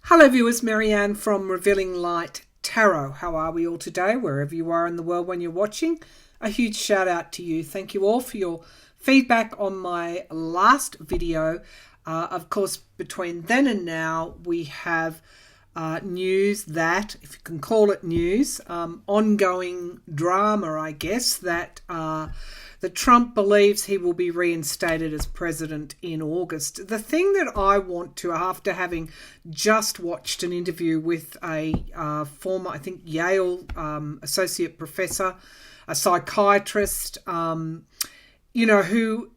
Hello viewers, Marianne from Revealing Light Tarot. How are we all today, wherever you are in the world when you're watching? A huge shout out to you. Thank you all for your feedback on my last video. Of course, between then and now, we have news that, if you can call it news, ongoing drama, I guess, that Trump believes he will be reinstated as president in August. The thing that I want to, after having just watched an interview with a former, I think, Yale associate professor, a psychiatrist, who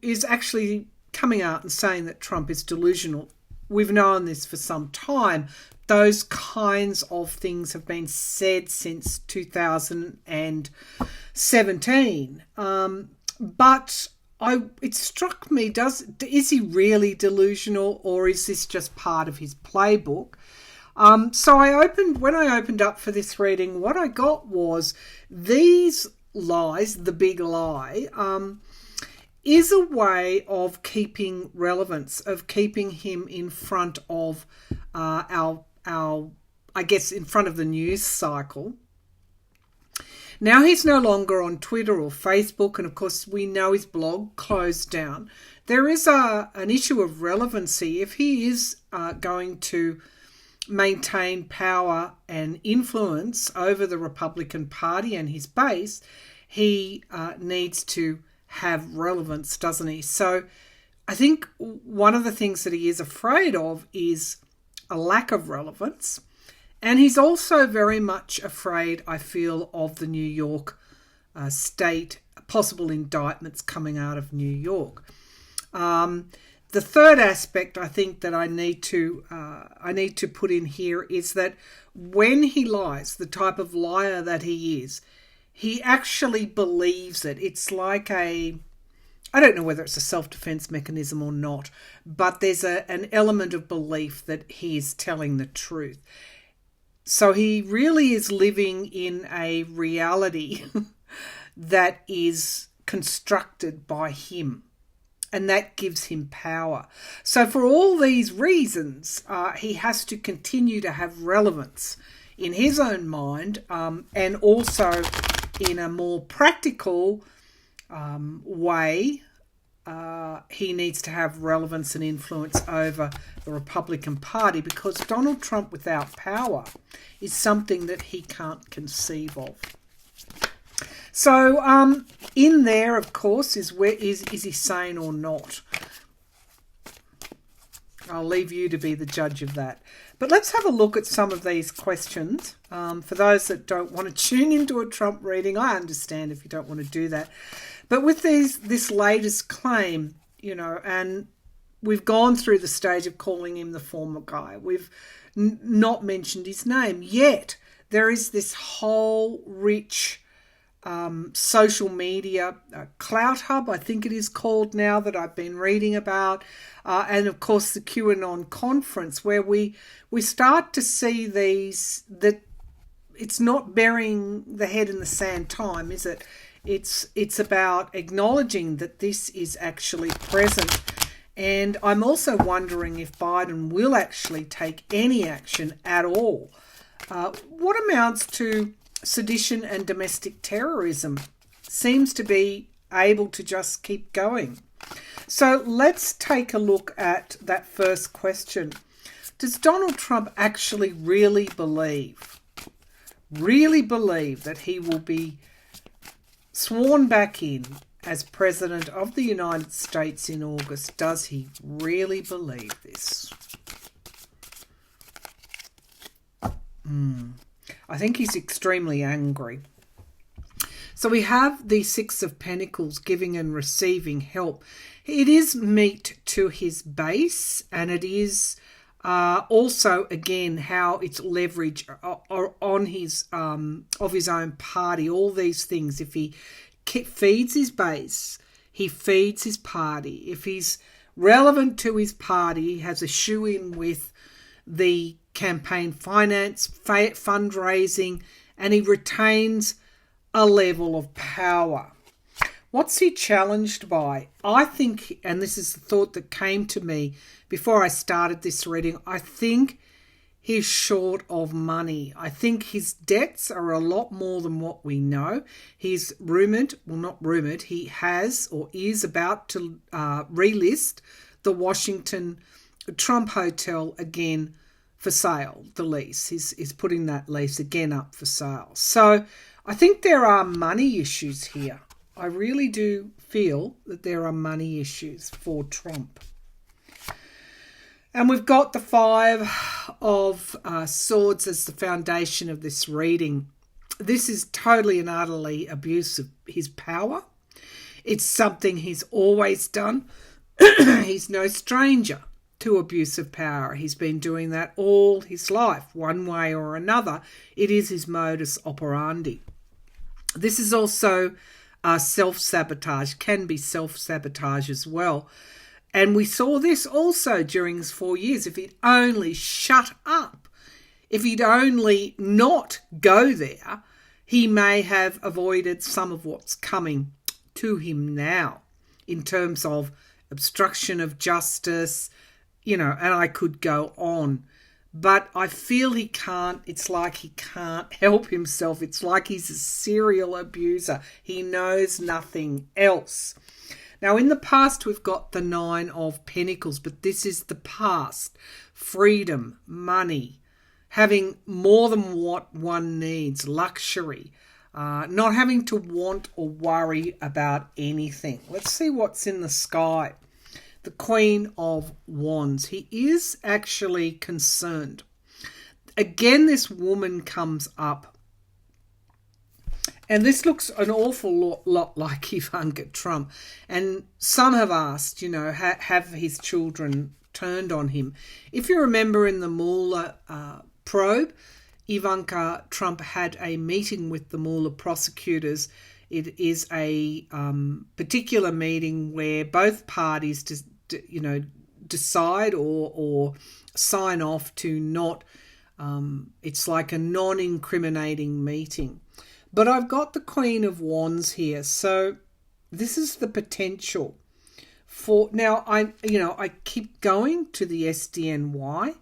is actually coming out and saying that Trump is delusional. We've known this for some time. Those kinds of things have been said since 2017. But it struck me, is he really delusional, or is this just part of his playbook? So when I opened up for this reading, what I got was these lies, the big lie, is a way of keeping relevance, of keeping him in front of in front of the news cycle. Now he's no longer on Twitter or Facebook, and of course we know his blog closed down. There is an issue of relevancy. If he is going to maintain power and influence over the Republican Party and his base, he needs to have relevance, doesn't he? So I think one of the things that he is afraid of is a lack of relevance. And he's also very much afraid, I feel, of the New York state, possible indictments coming out of New York. The third aspect I think that I need to put in here is that when he lies, the type of liar that he is, he actually believes it. It's like I don't know whether it's a self-defense mechanism or not, but there's an element of belief that he is telling the truth. So he really is living in a reality that is constructed by him, and that gives him power. So for all these reasons, he has to continue to have relevance in his own mind, and also in a more practical way. He needs to have relevance and influence over the Republican Party, because Donald Trump without power is something that he can't conceive of. So in there, of course, is he sane or not? I'll leave you to be the judge of that. But let's have a look at some of these questions. For those that don't want to tune into a Trump reading, I understand if you don't want to do that. But with this latest claim, and we've gone through the stage of calling him the former guy. We've not mentioned his name, yet there is this whole rich social media clout hub, I think it is called now, that I've been reading about. And of course the QAnon conference, where we start to see that it's not burying the head in the sand time, is it? It's about acknowledging that this is actually present. And I'm also wondering if Biden will actually take any action at all. What amounts to sedition and domestic terrorism seems to be able to just keep going. So let's take a look at that first question. Does Donald Trump actually really believe that he will be sworn back in as President of the United States in August? Does he really believe this? I think he's extremely angry. So we have the Six of Pentacles, giving and receiving help. It is meat to his base, and it is also, again, how it's leverage on his of his own party. All these things. If he feeds his base, he feeds his party. If he's relevant to his party, he has a shoe-in with the campaign finance, fundraising, and he retains a level of power. What's he challenged by? I think, and this is the thought that came to me before I started this reading, I think He's short of money. I think his debts are a lot more than what we know. He's rumoured, well, not rumoured, he has or is about to relist the Washington Trump Hotel again for sale, the lease. He's putting that lease again up for sale. So I think there are money issues here. I really do feel that there are money issues for Trump. And we've got the Five of Swords as the foundation of this reading. This is totally and utterly abuse of his power. It's something he's always done. He's no stranger to abuse of power. He's been doing that all his life, one way or another. It is his modus operandi. This is also self-sabotage, can be self-sabotage as well. And we saw this also during his 4 years. If he'd only shut up, if he'd only not go there, he may have avoided some of what's coming to him now in terms of obstruction of justice, and I could go on. But I feel he can't. It's like he can't help himself. It's like he's a serial abuser. He knows nothing else. Now, in the past, we've got the Nine of Pentacles, but this is the past. Freedom, money, having more than what one needs, luxury, not having to want or worry about anything. Let's see what's in the sky. The Queen of Wands. He is actually concerned. Again, this woman comes up. And this looks an awful lot like Ivanka Trump. And some have asked, have his children turned on him? If you remember in the Mueller probe, Ivanka Trump had a meeting with the Mueller prosecutors. It is a particular meeting where both parties, decide or sign off to not. It's like a non-incriminating meeting. But I've got the Queen of Wands here, so this is the potential for now. I keep going to the SDNY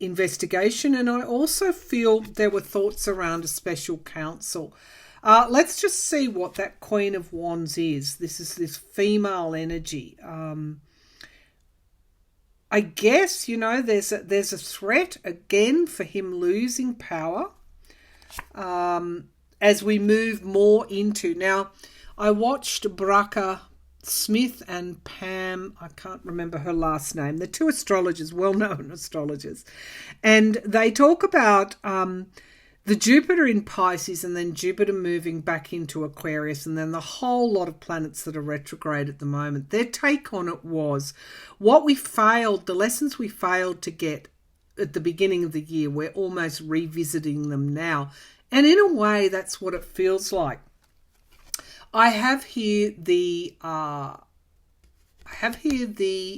investigation, and I also feel there were thoughts around a special counsel. Let's just see what that Queen of Wands is. This is this female energy. I guess there's a threat again for him losing power. As we move more into... Now, I watched Braca Smith and Pam, I can't remember her last name. They're two astrologers, well-known astrologers. And they talk about the Jupiter in Pisces and then Jupiter moving back into Aquarius and then the whole lot of planets that are retrograde at the moment. Their take on it was the lessons we failed to get at the beginning of the year, we're almost revisiting them now. And in a way, that's what it feels like. I have here the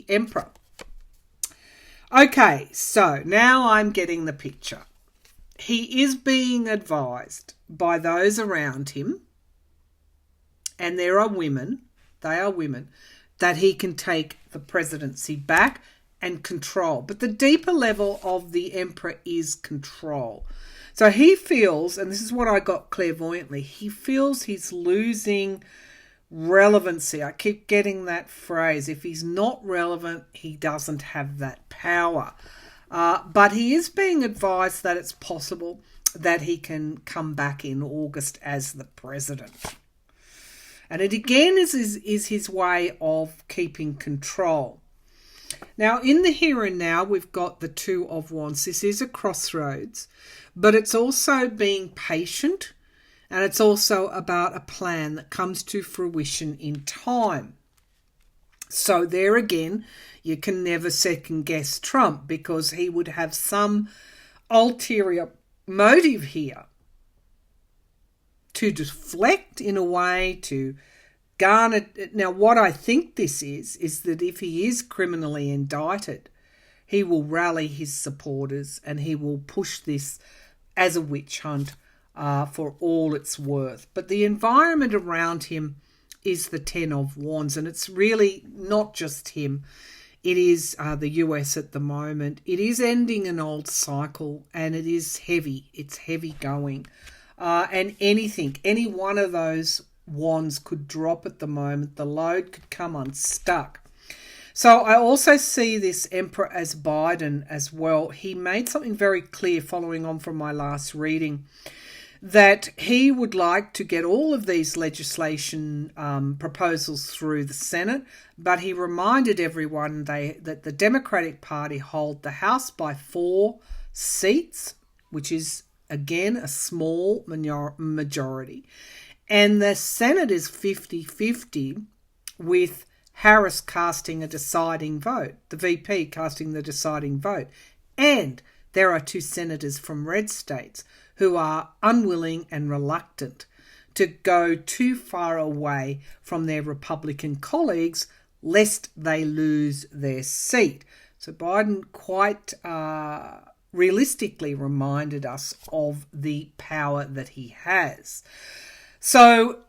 Emperor. Okay, so now I'm getting the picture. He is being advised by those around him, and they are women, that he can take the presidency back and control. But the deeper level of the Emperor is control. So he feels, and this is what I got clairvoyantly, he feels he's losing relevancy. I keep getting that phrase. If he's not relevant, he doesn't have that power. But he is being advised that it's possible that he can come back in August as the president. And it again is his way of keeping control. Now, in the here and now, we've got the Two of Wands. This is a crossroads, but it's also being patient, and it's also about a plan that comes to fruition in time. So there again, you can never second guess Trump because he would have some ulterior motive here to deflect in a way, to garner. Now, what I think this is that if he is criminally indicted, he will rally his supporters and he will push this as a witch hunt for all it's worth. But the environment around him is the Ten of Wands, and it's really not just him. it is the US at the moment. It is ending an old cycle, and it is heavy. It's heavy going. And any one of those wands could drop at the moment. The load could come unstuck. So I also see this Emperor as Biden as well. He made something very clear following on from my last reading, that he would like to get all of these legislation proposals through the Senate, but he reminded everyone that the Democratic Party hold the House by 4 seats, which is, again, a small majority. And the Senate is 50-50, with Harris casting a deciding vote, the VP casting the deciding vote. And there are 2 senators from red states who are unwilling and reluctant to go too far away from their Republican colleagues lest they lose their seat. So Biden quite realistically reminded us of the power that he has. So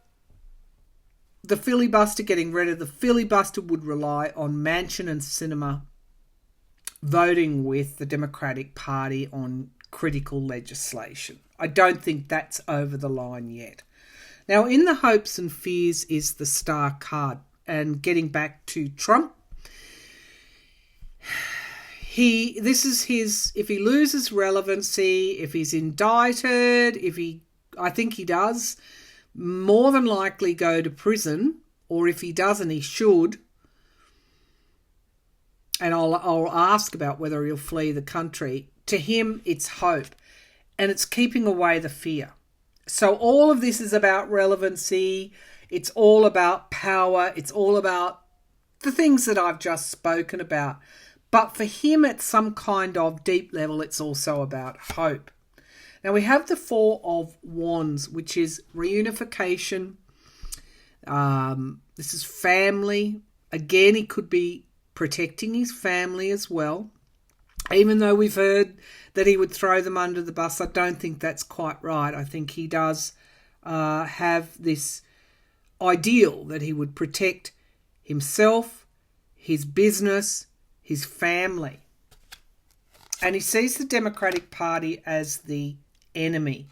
the filibuster, getting rid of the filibuster, would rely on Manchin and Sinema voting with the Democratic Party on critical legislation. I don't think that's over the line yet. Now, in the hopes and fears is the star card. And getting back to Trump, if he loses relevancy, if he's indicted, I think he does, more than likely go to prison, or if he doesn't, he should. And I'll ask about whether he'll flee the country. To him, it's hope, and it's keeping away the fear. So all of this is about relevancy. It's all about power. It's all about the things that I've just spoken about. But for him, at some kind of deep level, it's also about hope. Now, we have the 4 of Wands, which is reunification. This is family. Again, he could be protecting his family as well. Even though we've heard that he would throw them under the bus, I don't think that's quite right. I think he does have this ideal that he would protect himself, his business, his family. And he sees the Democratic Party as the enemy.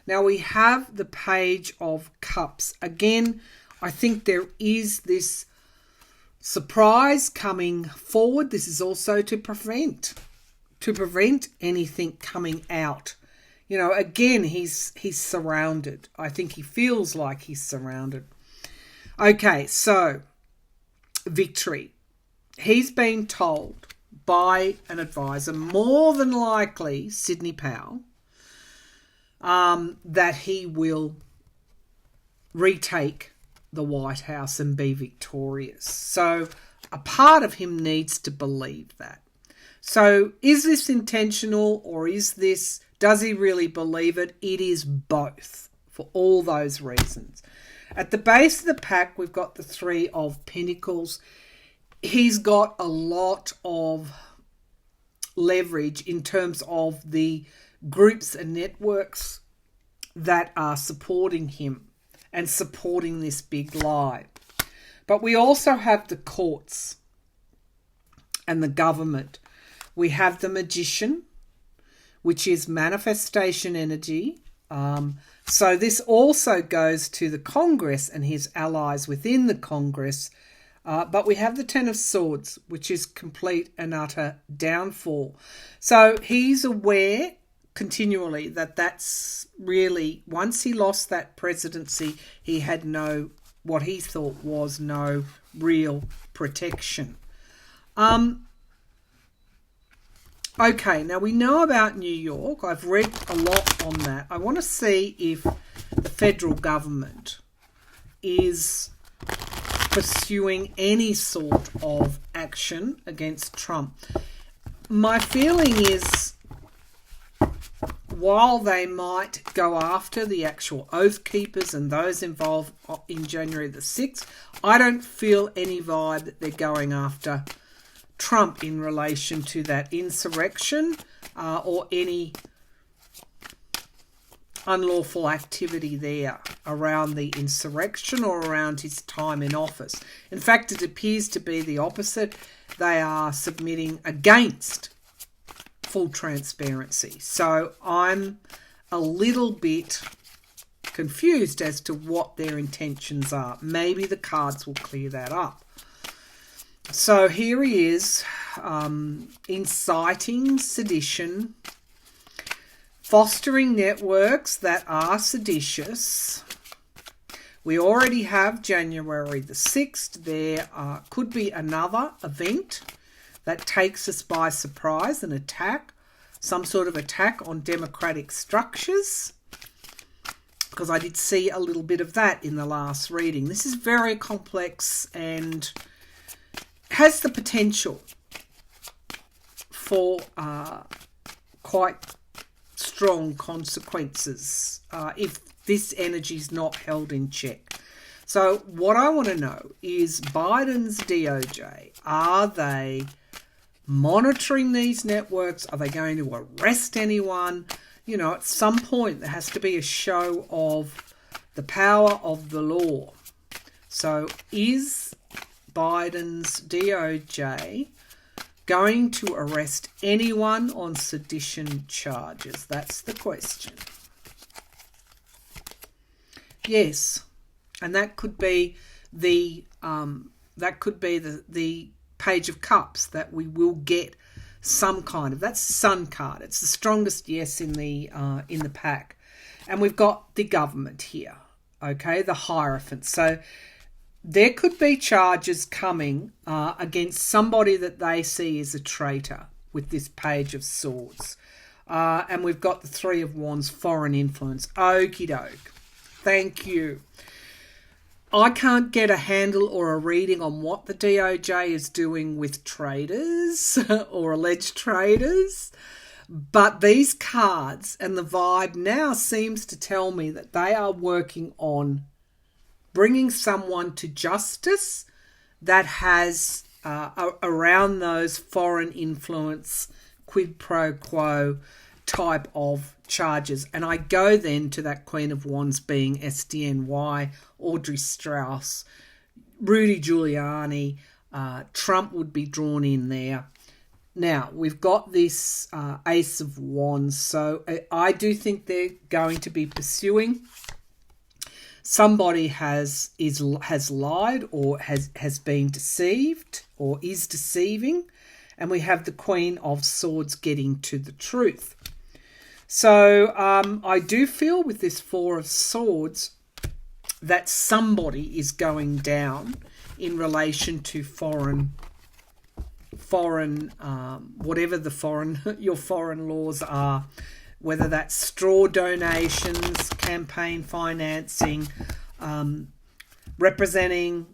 Now we have the Page of Cups. Again, I think there is this surprise coming forward. This is also to prevent anything coming out. You know, again, he's surrounded. I think he feels like he's surrounded. Okay, so victory. He's been told by an advisor, more than likely Sidney Powell, that he will retake the White House and be victorious. So a part of him needs to believe that. So is this intentional, or does he really believe it? It is both, for all those reasons. At the base of the pack, we've got the 3 of Pentacles. He's got a lot of leverage in terms of the groups and networks that are supporting him and supporting this big lie. But we also have the courts and the government. We have the Magician, which is manifestation energy. So this also goes to the Congress and his allies within the Congress. But we have the 10 of Swords, which is complete and utter downfall. So he's aware continually that that's really, once he lost that presidency, he had what he thought was no real protection. Okay, now we know about New York. I've read a lot on that. I want to see if the federal government is pursuing any sort of action against Trump. My feeling is, while they might go after the actual Oath Keepers and those involved in January the 6th, I don't feel any vibe that they're going after Trump in relation to that insurrection or any unlawful activity there around the insurrection or around his time in office. In fact, it appears to be the opposite. they are submitting against full transparency. So I'm a little bit confused as to what their intentions are. Maybe the cards will clear that up. So here he is, inciting sedition, fostering networks that are seditious. We already have January the 6th. There could be another event that takes us by surprise, an attack, some sort of attack on democratic structures, because I did see a little bit of that in the last reading. This is very complex and has the potential for quite strong consequences if this energy is not held in check. So what I want to know is Biden's DOJ, are they monitoring these networks? Are they going to arrest anyone? You know, at some point there has to be a show of the power of the law. So is Biden's DOJ going to arrest anyone on sedition charges? That's the question. Yes, and that could be the Page of Cups, that we will get some kind of, that's the Sun card. It's the strongest yes in the pack, and we've got the government here. Okay, the Hierophant. So there could be charges coming against somebody that they see as a traitor with this Page of Swords. And we've got the Three of Wands, foreign influence. Okie doke. Thank you. I can't get a handle or a reading on what the DOJ is doing with traitors or alleged traitors. But these cards and the vibe now seems to tell me that they are working on bringing someone to justice that has around those foreign influence, quid pro quo type of charges. And I go then to that Queen of Wands being SDNY, Audrey Strauss, Rudy Giuliani, Trump would be drawn in there. Now, we've got this Ace of Wands, so I do think they're going to be pursuing. Somebody has lied or has been deceived or is deceiving, and we have the Queen of Swords getting to the truth. So I do feel with this Four of Swords that somebody is going down in relation to foreign, whatever the foreign, your foreign laws are, whether that's straw donations, campaign financing, representing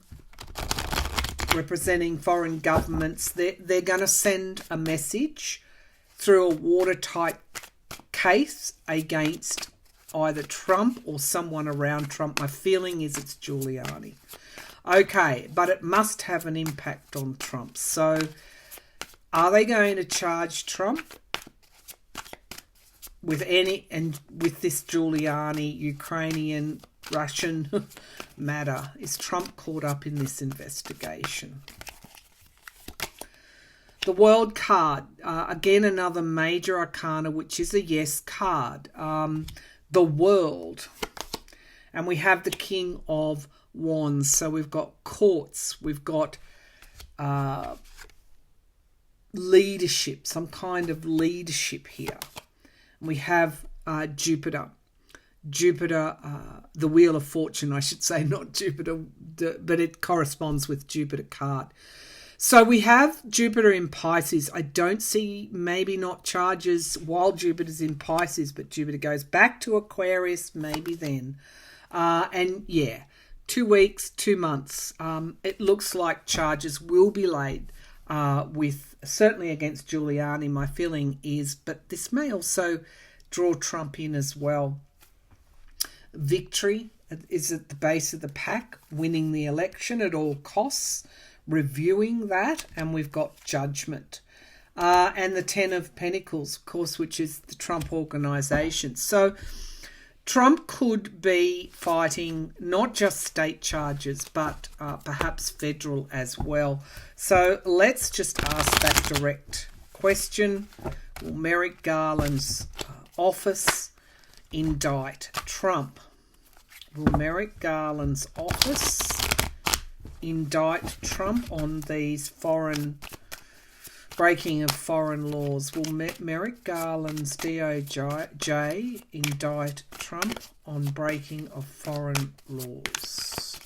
foreign governments. They're going to send a message through a watertight case against either Trump or someone around Trump. My feeling is it's Giuliani. Okay, but it must have an impact on Trump. So are they going to charge Trump with this Giuliani, Ukrainian, Russian matter? Is Trump caught up in this investigation? The World card, again, another major arcana, which is a yes card. The World. And we have the King of Wands. So we've got courts, we've got leadership, some kind of leadership here. And we have Jupiter. Jupiter, the Wheel of Fortune, I should say, not Jupiter, but it corresponds with Jupiter card. So we have Jupiter in Pisces. I don't see, maybe not charges while Jupiter's in Pisces, but Jupiter goes back to Aquarius, maybe then. And yeah, 2 weeks, 2 months. It looks like charges will be laid with, certainly against Giuliani, my feeling is, but this may also draw Trump in as well. Victory is at the base of the pack, winning the election at all costs, reviewing that, and we've got Judgment. And the Ten of Pentacles, of course, which is the Trump organisation. So Trump could be fighting not just state charges, but perhaps federal as well. So let's just ask that direct question. Will Merrick Garland's office indict Trump? Will Merrick Garland's office indict Trump on these breaking of foreign laws? Will Merrick Garland's DOJ indict Trump on breaking of foreign laws?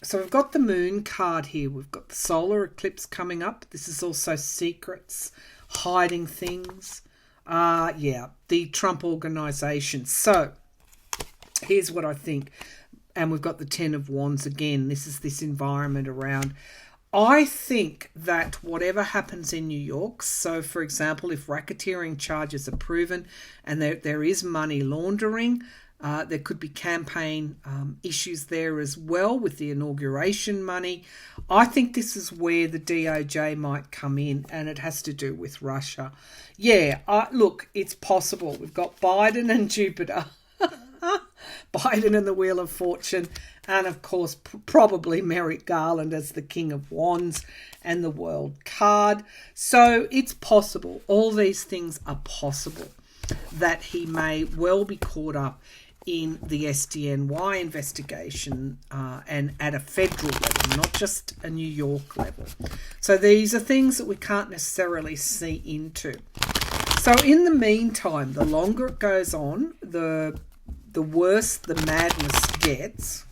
So we've got the moon card here. We've got the solar eclipse coming up. This is also secrets, hiding things. The Trump organization. So here's what I think. And we've got the Ten of Wands again. This is this environment around. I think that whatever happens in New York, so for example, if racketeering charges are proven and there is money laundering, there could be campaign issues there as well with the inauguration money. I think this is where the DOJ might come in, and it has to do with Russia. Look, it's possible. We've got Biden and Jupiter. Biden and the Wheel of Fortune, and of course probably Merrick Garland as the King of Wands and the World card. So it's possible, all these things are possible, that he may well be caught up in the SDNY investigation and at a federal level, not just a New York level. So these are things that we can't necessarily see into. So in the meantime, the longer it goes on, the worse the madness gets.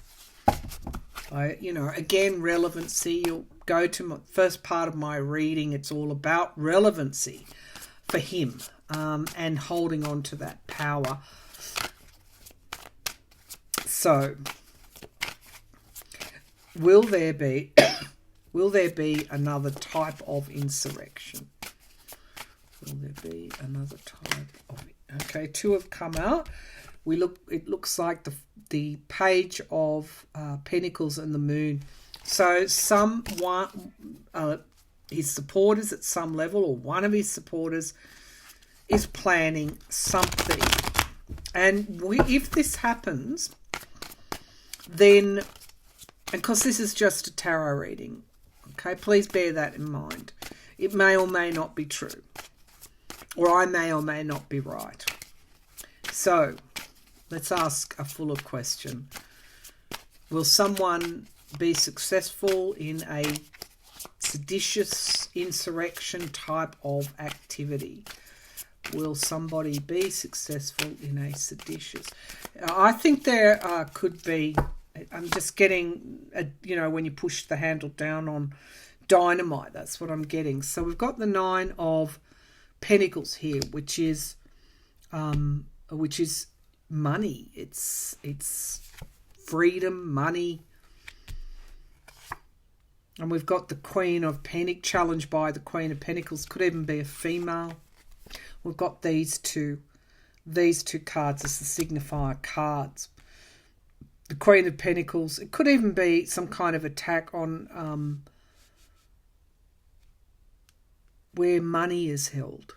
Again, relevancy. You'll go to my first part of my reading. It's all about relevancy for him and holding on to that power. So, will there be another type of insurrection? Will there be another type of? Okay, two have come out. It looks like the page of Pentacles and the Moon. So his supporters at some level, or one of his supporters, is planning something. And if this happens, then, because this is just a tarot reading, okay, please bear that in mind. It may or may not be true, or I may or may not be right. So let's ask a fuller question. Will someone be successful in a seditious insurrection type of activity? Will somebody be successful in a seditious? I think there could be. I'm just getting, when you push the handle down on dynamite, that's what I'm getting. So we've got the Nine of Pentacles here, which is money. It's freedom, money. And we've got the Queen of Pentacles, challenged by the Queen of Pentacles. Could even be a female. We've got these two cards as the signifier cards. The Queen of Pentacles. It could even be some kind of attack on where money is held.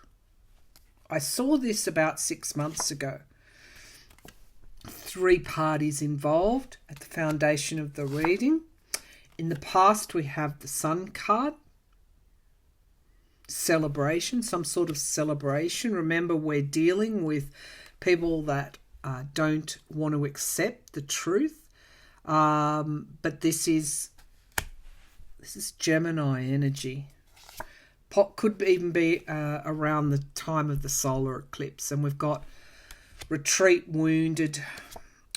I saw this about 6 months ago. 3 parties involved at the foundation of the reading. In the past, we have the Sun card. Celebration, some sort of celebration. Remember, we're dealing with people that don't want to accept the truth. But this is Gemini energy. Could even be around the time of the solar eclipse. And we've got retreat, wounded.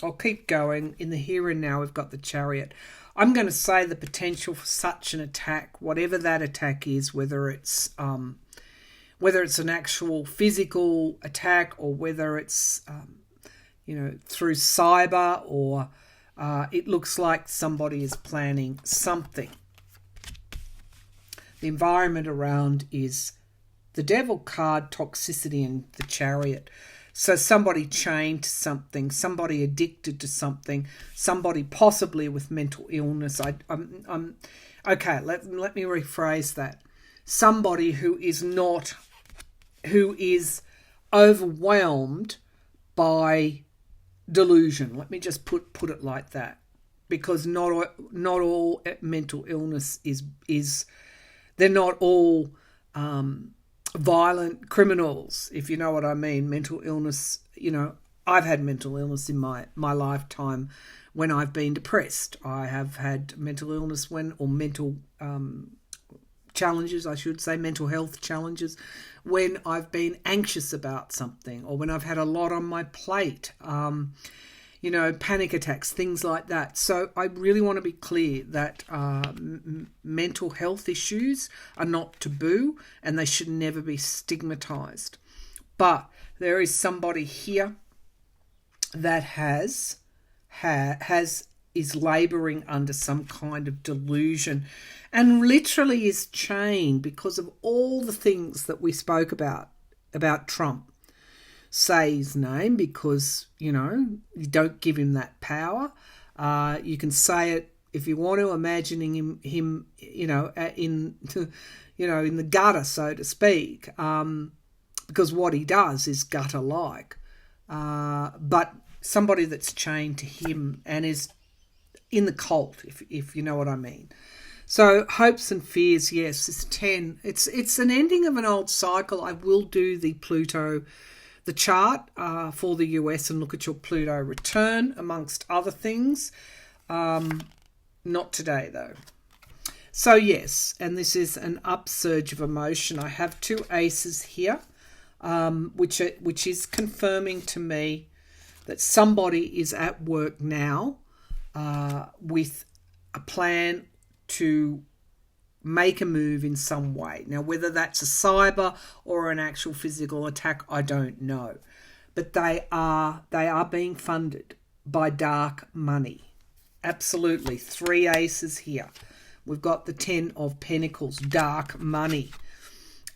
I'll keep going. In the here and now, we've got the Chariot. I'm going to say the potential for such an attack, whatever that attack is, whether it's an actual physical attack, or whether it's through cyber, or it looks like somebody is planning something. The environment around is the Devil card, toxicity, and the Chariot. So somebody chained to something, somebody addicted to something, somebody possibly with mental illness. Okay. Let me rephrase that. Somebody who is overwhelmed by delusion. Let me just put it like that, because not all mental illness is they're not all violent criminals, if you know what I mean. Mental illness, I've had mental illness in my lifetime when I've been depressed. I have had mental illness mental challenges, I should say, mental health challenges, when I've been anxious about something, or when I've had a lot on my plate, panic attacks, things like that. So I really want to be clear that mental health issues are not taboo, and they should never be stigmatized. But there is somebody here that is laboring under some kind of delusion, and literally is chained because of all the things that we spoke about Trump. Say his name because, you don't give him that power. You can say it if you want to, imagining him in the gutter, so to speak, because what he does is gutter-like. But somebody that's chained to him and is in the cult, if you know what I mean. So hopes and fears, yes, it's 10. It's an ending of an old cycle. I will do the chart for the US and look at your Pluto return, amongst other things. Not today, though. So yes, and this is an upsurge of emotion. I have 2 aces here, which is confirming to me that somebody is at work now with a plan to make a move in some way. Now, whether that's a cyber or an actual physical attack, I don't know. But they are being funded by dark money. Absolutely. 3 aces here. We've got the 10 of Pentacles, dark money.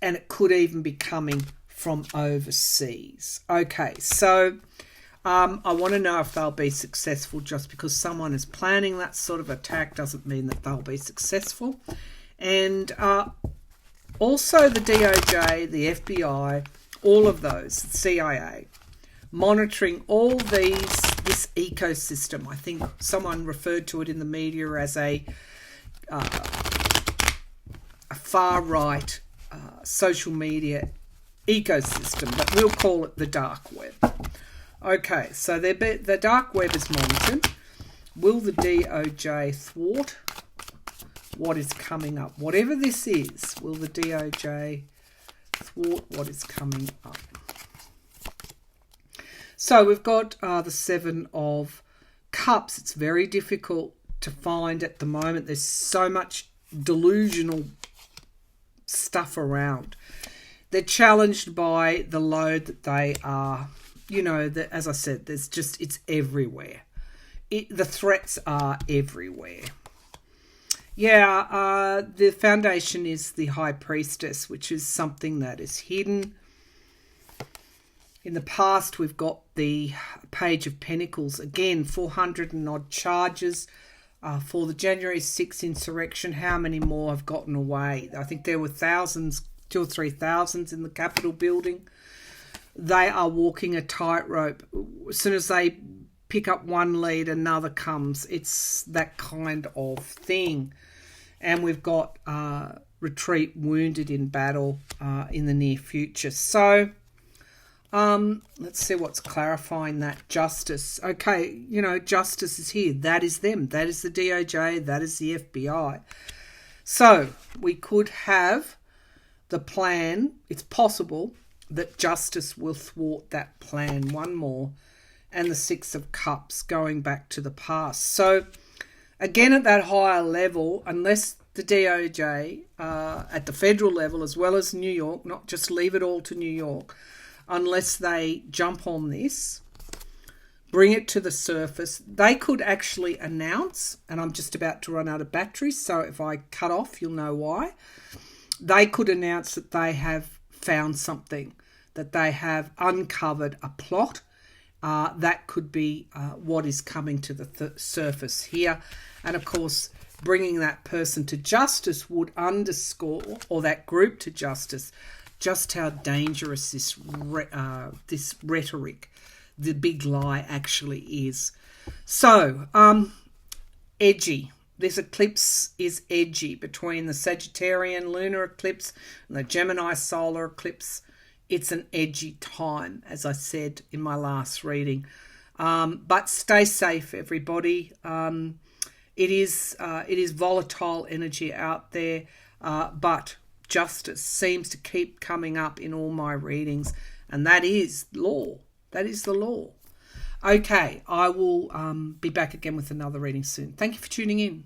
And it could even be coming from overseas. Okay, so I want to know if they'll be successful. Just because someone is planning that sort of attack doesn't mean that they'll be successful. And also the DOJ, the FBI, all of those, CIA, monitoring all this ecosystem. I think someone referred to it in the media as a far-right social media ecosystem, but we'll call it the dark web. Okay, so the dark web is monitored. Will the DOJ thwart what is coming up? Whatever this is, will the DOJ thwart what is coming up? So we've got the 7 of Cups. It's very difficult to find at the moment. There's so much delusional stuff around. They're challenged by the load that they are, as I said, it's everywhere. The threats are everywhere. Yeah, the foundation is the High Priestess, which is something that is hidden. In the past, we've got the Page of Pentacles. Again, 400 and odd charges for the January 6th insurrection. How many more have gotten away? I think there were thousands, 2,000 or 3,000 in the Capitol building. They are walking a tightrope. As soon as they pick up one lead, another comes. It's that kind of thing. And we've got retreat, wounded in battle in the near future. So let's see what's clarifying that. Justice. Okay, justice is here. That is them. That is the DOJ. That is the FBI. So we could have the plan. It's possible that justice will thwart that plan. One more. And the 6 of Cups, going back to the past. So again, at that higher level, unless the DOJ at the federal level as well as New York, not just leave it all to New York, unless they jump on this, bring it to the surface, they could actually announce, and I'm just about to run out of batteries, so if I cut off, you'll know why. They could announce that they have found something, that they have uncovered a plot. That could be what is coming to the surface here. And of course, bringing that person to justice would underscore, or that group to justice, just how dangerous this rhetoric the big lie actually is. So, edgy. This eclipse is edgy between the Sagittarian lunar eclipse and the Gemini solar eclipse. It's an edgy time, as I said in my last reading. But stay safe, everybody. It is volatile energy out there, but justice seems to keep coming up in all my readings, and that is law. That is the law. Okay, I will be back again with another reading soon. Thank you for tuning in.